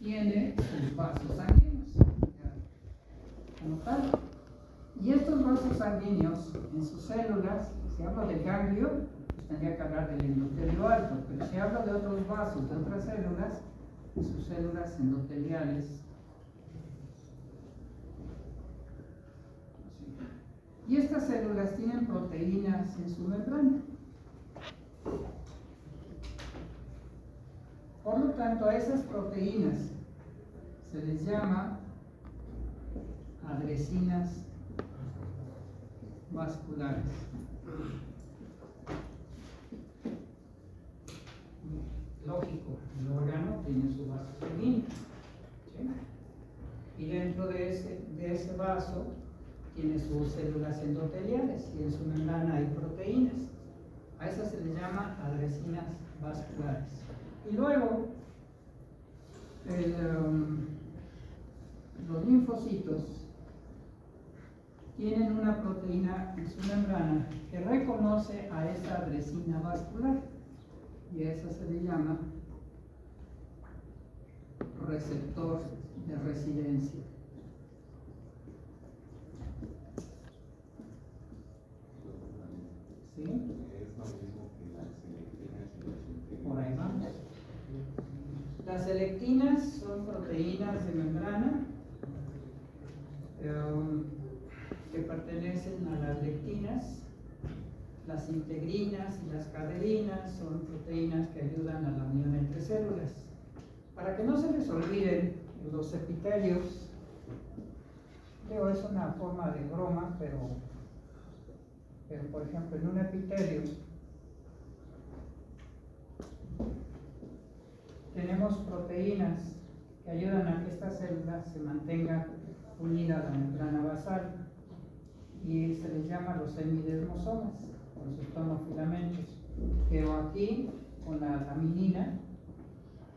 tiene sus vasos sanguíneos, como tal. Y estos vasos sanguíneos, en sus células, si hablo de ganglio, pues tendría que hablar del endotelio alto, pero si hablo de otros vasos, de otras células, sus células endoteliales. Y estas células tienen proteínas en su membrana. Por lo tanto, a esas proteínas se les llama adresinas vasculares. Lógico, el órgano tiene su vaso sanguíneo, ¿sí? Y dentro de ese vaso tiene sus células endoteliales y en su membrana hay proteínas. A esas se les llama adresinas vasculares. Y luego, los linfocitos tienen una proteína en su membrana que reconoce a esa adresina vascular y a esa se le llama receptor de residencia. ¿Sí? Por ahí vamos. Las selectinas son proteínas de membrana que pertenecen a las lectinas. Las integrinas y las caderinas son proteínas que ayudan a la unión entre células. Para que no se les olviden los epitelios, digo, es una forma de broma, pero por ejemplo, en un epitelio tenemos proteínas que ayudan a que esta célula se mantenga unida a la membrana basal y se les llama los semidesmosomas, con sus tonofilamentos. Pero aquí, con la laminina,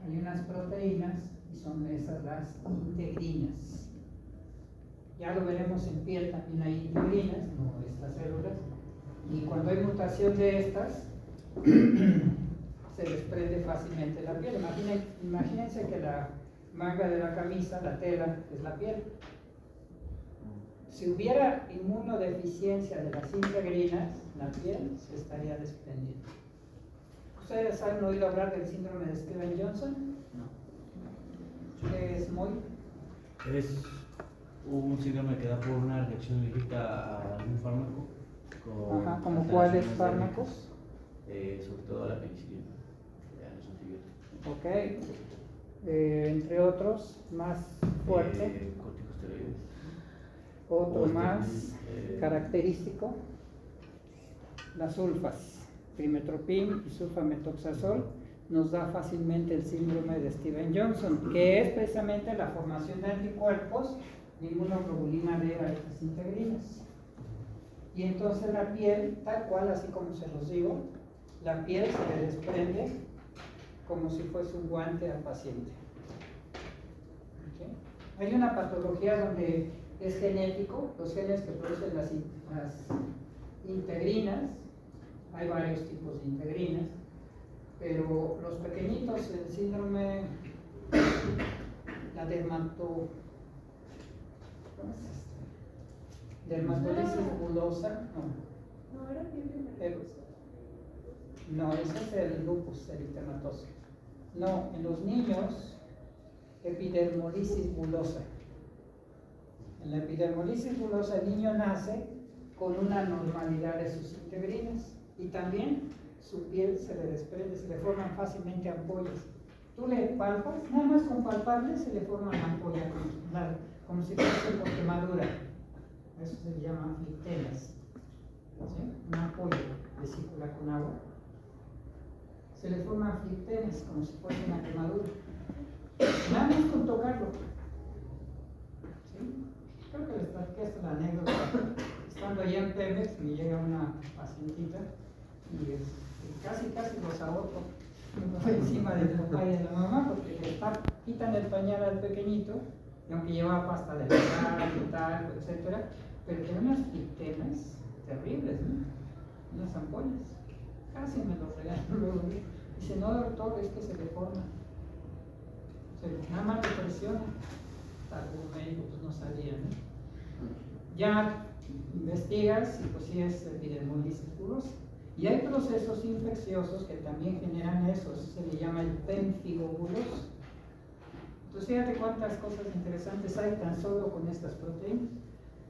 hay unas proteínas y son esas las integrinas. Ya lo veremos en piel, también hay integrinas, como estas células, y cuando hay mutación de estas, se desprende fácilmente la piel. Imagínense que la manga de la camisa, la tela, es la piel. Si hubiera inmunodeficiencia de las integrinas, la piel se estaría desprendiendo. ¿Ustedes han oído hablar del síndrome de Stevens-Johnson? No. ¿Qué es muy? Es un síndrome que da por una reacción alérgica a un fármaco. Ajá, ¿como cuáles fármacos? Sobre todo a la penicilina, a los antibióticos. Ok. Entre otros, más fuerte. Corticosteroides. Otro más característico, las sulfas, trimetoprim y sulfamethoxazol, nos da fácilmente el síndrome de Stevens-Johnson, que es precisamente la formación de anticuerpos de inmunoglobulina D a estas integrinas. Y entonces la piel, tal cual, así como se los digo, la piel se le desprende como si fuese un guante al paciente. ¿Okay? Hay una patología donde es genético, los genes que producen las integrinas, hay varios tipos de integrinas, pero los pequeñitos, el síndrome, la dermatolisis bulosa, no, ese es el lupus eritematoso. No, en los niños, epidermolisis bulosa. En la epidermolisis bulosa el niño nace con una normalidad de sus integrinas y también su piel se le desprende, se le forman fácilmente ampollas. Tú le palpas, nada más con palparle se le forma una ampolla, como si fuese por quemadura. Eso se le llama flictelas. ¿Sí? Una ampolla vesícula con agua. Se le forman flictelas como si fuese una quemadura. Nada más con tocarlo. ¿Sí? Creo que les platiqué esta la anécdota. Estando allá en Pemex, me llega una pacientita y casi los aborto. Me voy encima del papá y de la mamá porque quitan el pañal al pequeñito, y aunque llevaba pasta de tal, etcétera, pero tiene unas flictelas terribles, ¿no? Unas ampollas. Casi me lo regalan luego. Dice, no, doctor, es que se le forma nada más de presión, algún médico pues no sabía, ¿no? Ya investigas y pues sí es epidermolisis bullosa. Y hay procesos infecciosos que también generan eso se le llama el pénfigo buloso. Entonces fíjate cuántas cosas interesantes hay tan solo con estas proteínas.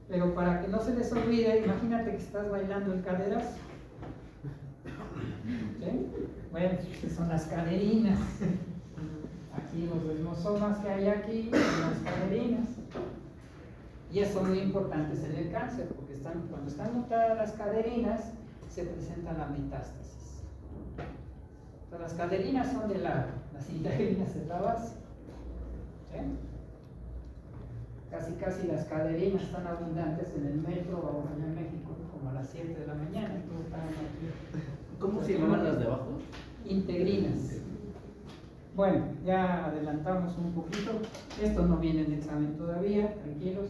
Pero para que no se les olvide, imagínate que estás bailando en caderas. ¿Sí? Bueno, pues son las caderinas. Aquí los desmosomas que hay aquí son las caderinas. Y eso son muy importantes en el cáncer, porque cuando están mutadas las caderinas, se presenta la metástasis. Entonces, las caderinas son de lado, las integrinas de la base. ¿Sí? Casi las caderinas están abundantes en el metro o en México, como a las 7 de la mañana. ¿Cómo se llaman las de abajo? Integrinas. Bueno, ya adelantamos un poquito. Esto no viene en examen todavía, tranquilos,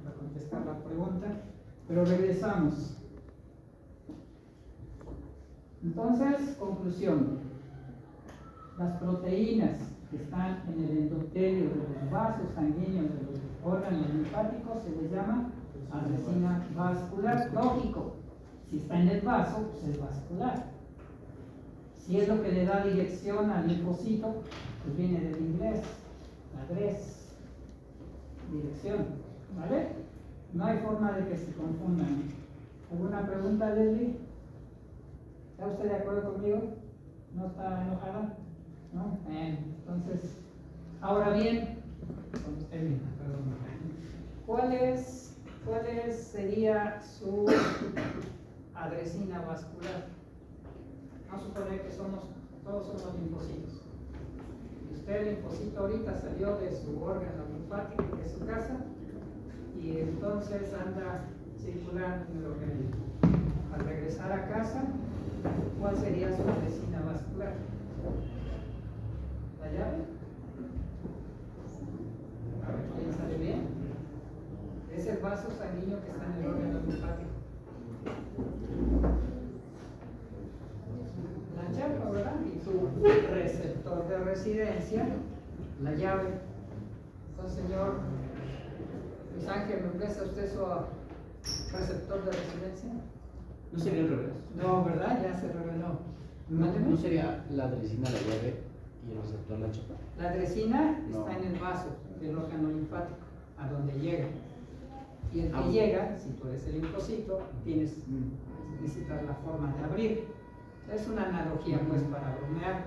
para contestar la pregunta. Pero regresamos. Entonces, conclusión. Las proteínas que están en el endotelio de los vasos sanguíneos de los órganos linfáticos se les llama adresina vascular. Lógico, si está en el vaso, pues es vascular. Si es lo que le da dirección al linfocito, pues viene del inglés, adres, dirección, ¿vale? No hay forma de que se confundan. ¿Alguna pregunta, Leslie? ¿Está usted de acuerdo conmigo? ¿No está enojada? ¿No? Entonces, ahora bien, ¿cuál sería su adresina vascular? Vamos a suponer que todos somos linfocitos. Y usted, el linfocito, ahorita salió de su órgano linfático, de su casa, y entonces anda circulando en el organismo. Al regresar a casa, ¿cuál sería su adresina vascular? ¿La llave? A ver, piénsale bien. Es el vaso sanguíneo que está en el órgano linfático. La llave, ¿verdad? Y tu receptor de residencia, la llave. Entonces, señor Luis Ángel, ¿me presta usted su receptor de residencia? ¿No sería al revés? No, ¿verdad? Ya se reveló. ¿No sería la adresina la llave y el receptor la chapa? La adresina está en el vaso del órgano linfático, a donde llega. Y el que llega, si tú eres el linfocito, necesitas la forma de abrir. Es una analogía pues para bromear,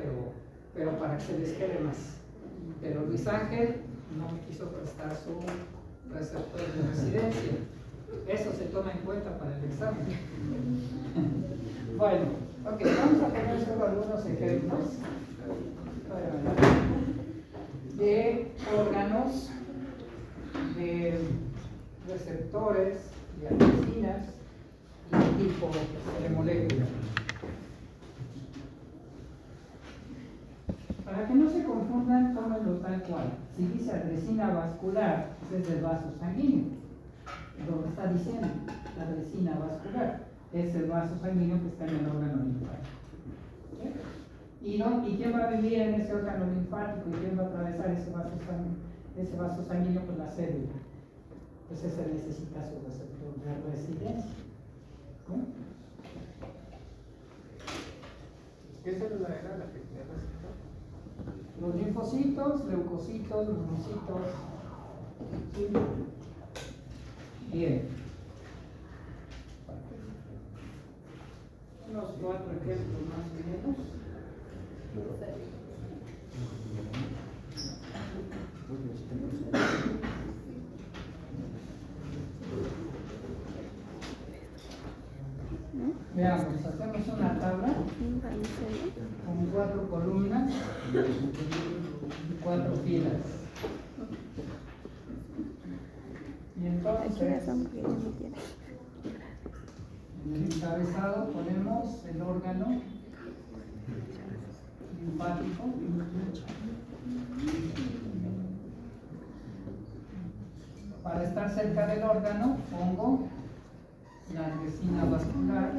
pero para que se les quede más. Pero Luis Ángel no me quiso prestar su receptor de residencia. Eso se toma en cuenta para el examen. Bueno, ok, vamos a poner solo algunos ejemplos de órganos, de receptores, de adresinas y de tipo de moléculas. Para que no se confundan, tómenlo tal cual. Si dice adresina vascular, pues es del vaso sanguíneo. Lo está diciendo, la adresina vascular es el vaso sanguíneo que está en el órgano linfático. ¿Sí? ¿Y quién va a vivir en ese órgano linfático? ¿Y quién va a atravesar ese vaso sanguíneo? Pues la célula. Pues ese necesita su receptor de residencia. ¿Sí? ¿Qué célula era la que tenía receptor? Los linfocitos, leucocitos, monocitos. ¿Sí? Bien. Unos 4 ejemplos más o menos. Veamos, hacemos una tabla con 4 columnas y 4 filas. Y entonces, en el encabezado ponemos el órgano linfático. Para estar cerca del órgano pongo la adresina vascular.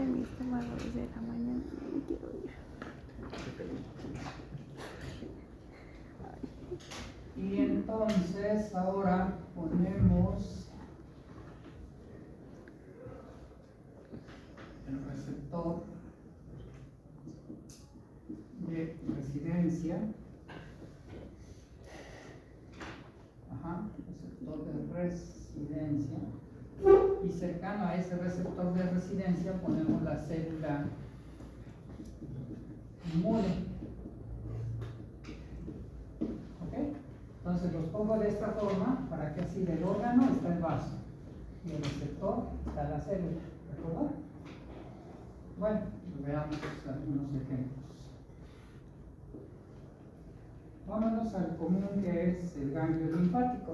Y entonces ahora ponemos el receptor de residencia. Receptor de residencia. Y cercano a ese receptor de residencia ponemos la célula mole. ¿Ok? Entonces los pongo de esta forma para que así del órgano está el vaso y el receptor está la célula. ¿De acuerdo? Bueno, veamos algunos ejemplos. Vámonos al común, que es el ganglio linfático.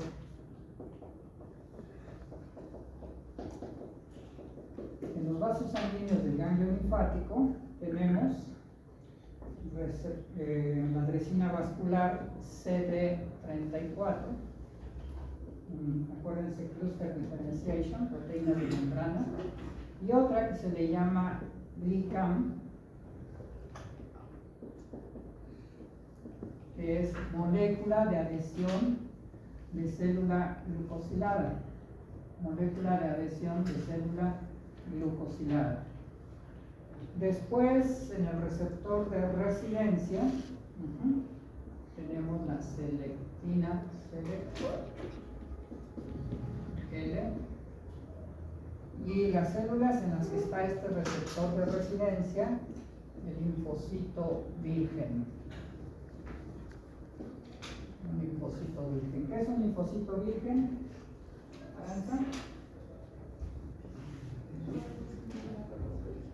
En los vasos sanguíneos del ganglio linfático tenemos la adresina vascular CD34, acuérdense, cluster differentiation, proteína de membrana, y otra que se le llama GlyCAM, que es molécula de adhesión de célula glucosilada. Molécula de adhesión de célula glucosilada. Después, en el receptor de residencia, tenemos la selectina L, y las células en las que está este receptor de residencia, el linfocito virgen. Un linfocito virgen. ¿Qué es un linfocito virgen? ¿Aranza?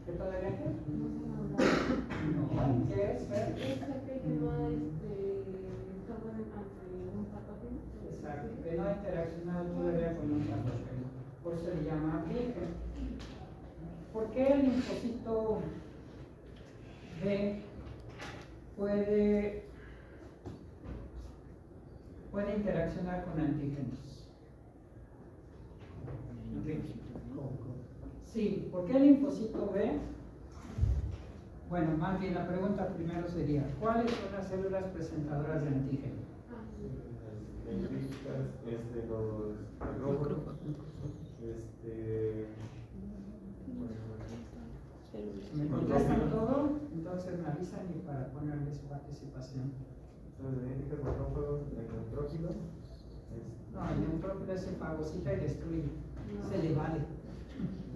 ¿Qué todavía qué? No. ¿Qué es? Exacto, que no ha interaccionado todavía con un patógeno. Por eso se le llama virgen. ¿Por qué el linfocito B puede interaccionar con antígenos? Sí, ¿por qué el linfocito B? Bueno, más bien la pregunta primero sería, ¿cuáles son las células presentadoras de antígeno? ¿Me contestan todo? Entonces me avisan y para ponerle su participación. Los dendríticos, macrófagos, el neutrófilo. No, el neutrófilo es fagocita y destruye. Se le vale.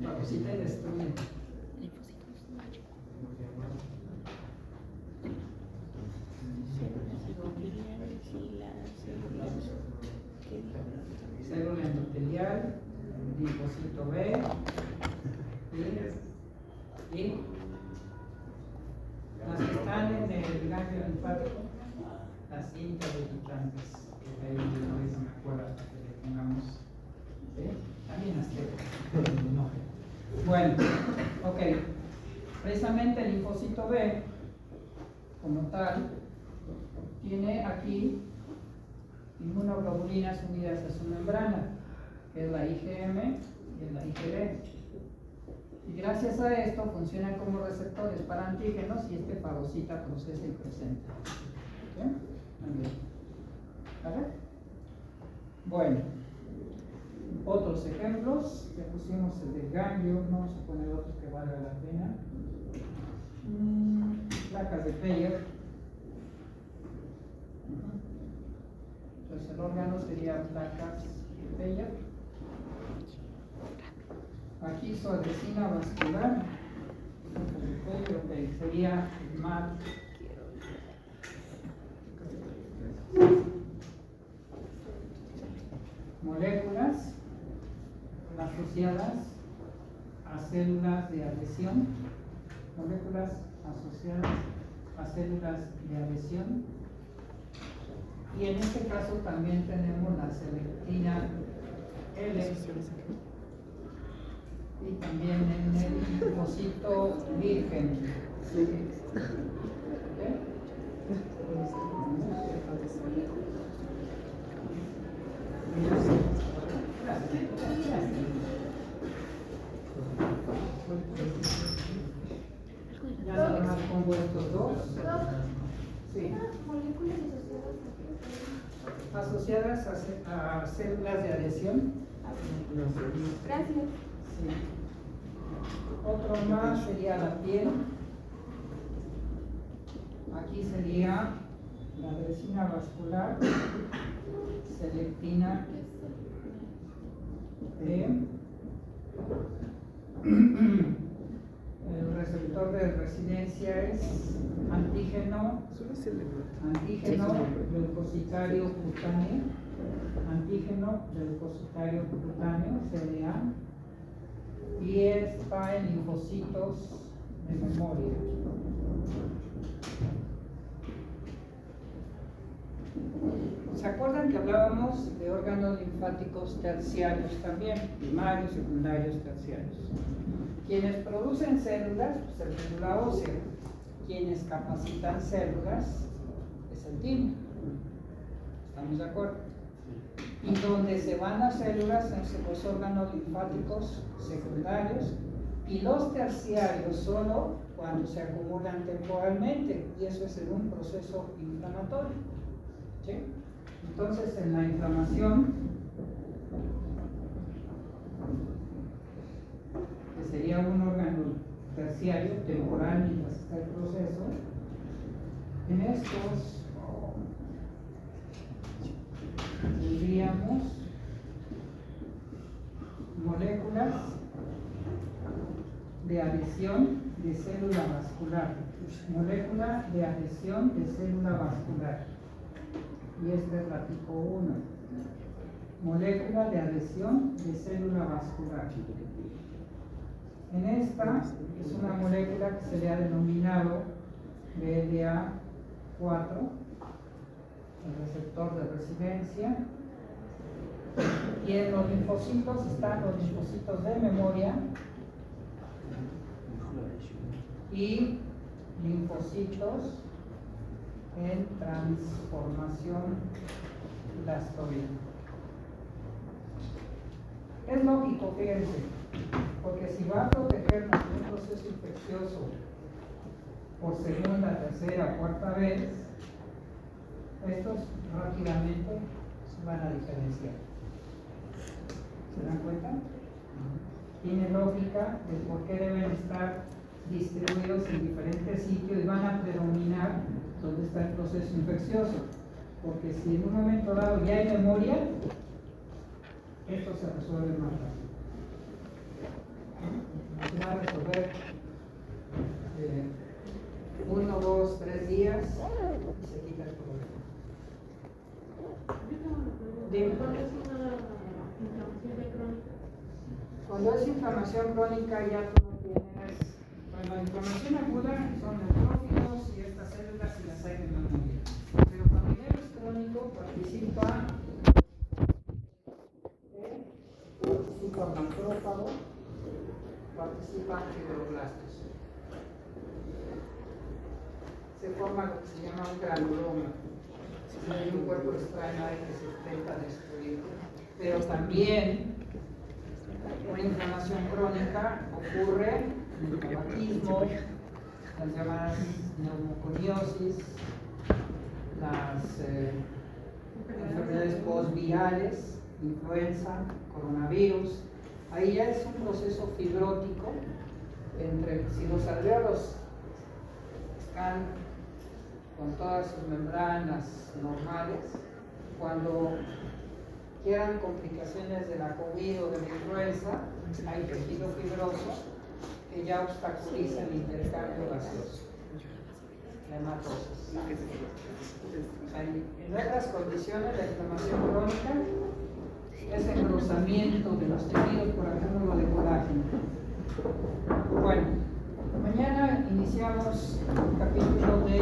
Fagocita y destruye. Célula endotelial, linfocito B y las que están en el ganglio linfático, las intravejitantes, que ahí no me acuerdo hasta que le pongamos, ¿sí? También las no. Bueno, ok, precisamente el linfocito B como tal tiene aquí inmunoglobulinas unidas a su membrana, que es la IgM y la IgD. Y gracias a esto funcionan como receptores para antígenos y este fagocita procesa y presenta. ¿Okay? ¿Vale? Bueno, otros ejemplos, ya pusimos el del ganglio, vamos a poner otro que valga la pena. Placas de Peyer. Entonces el órgano sería placas de Peyer. Aquí su adresina vascular, okay, sería el MAD. Moléculas asociadas a células de adhesión. Moléculas asociadas a células de adhesión. Y en este caso también tenemos la selectina L. Y también en el linfocito virgen. ¿Okay? Ya nada más pongo estos dos. Sí. Moléculas asociadas a asociadas a células de adhesión. Gracias. Sí. Otro más sería la piel. Aquí sería la resina vascular, selectina T. El receptor de residencia es antígeno leucocitario cutáneo, CDA, y está en linfocitos de memoria. ¿Se acuerdan que hablábamos de órganos linfáticos terciarios también? Primarios, secundarios, terciarios. Quienes producen células, pues el célula ósea. Quienes capacitan células, es el timo. ¿Estamos de acuerdo? Y donde se van las células son los órganos linfáticos secundarios y los terciarios solo cuando se acumulan temporalmente, y eso es en un proceso inflamatorio. ¿Sí? Entonces, en la inflamación, que sería un órgano terciario, temporal, mientras está el proceso, en estos tendríamos moléculas de adhesión de célula vascular, y esta es la tipo 1, molécula de adhesión de célula vascular. En esta es una molécula que se le ha denominado BDA4, el receptor de residencia, y en los linfocitos están los linfocitos de memoria y linfocitos en transformación blastoide. Es lógico, fíjense, porque si va a protegernos de un proceso infeccioso por segunda, tercera, cuarta vez, estos rápidamente se van a diferenciar. ¿Se dan cuenta? Tiene lógica de por qué deben estar distribuidos en diferentes sitios y van a predominar donde está el proceso infeccioso. Porque si en un momento dado ya hay memoria, esto se resuelve más rápido. Se va a resolver 1, 2, 3 días y se quita el problema. Dime. Cuando es inflamación crónica ya tú no tienes. Bueno, la inflamación aguda son neutrófilos y estas células y las hay en memoria. Pero cuando ya es crónico participa macrófago, participan fibroblastos. Se forma lo que se llama un granuloma. Hay un cuerpo extraño ahí que se intenta destruir. Pero también una inflamación crónica ocurre en el tabaquismo, las llamadas neumoconiosis, las enfermedades postvirales, influenza, coronavirus. Ahí ya es un proceso fibrótico entre, si los alvéolos están con todas sus membranas normales, cuando quedan complicaciones de la COVID o de la influenza, hay tejido fibroso que ya obstaculiza el intercambio gaseoso, la hematosis. En otras condiciones, la inflamación crónica es engrosamiento de los tejidos por acúmulo de colágeno. Bueno, mañana iniciamos el capítulo de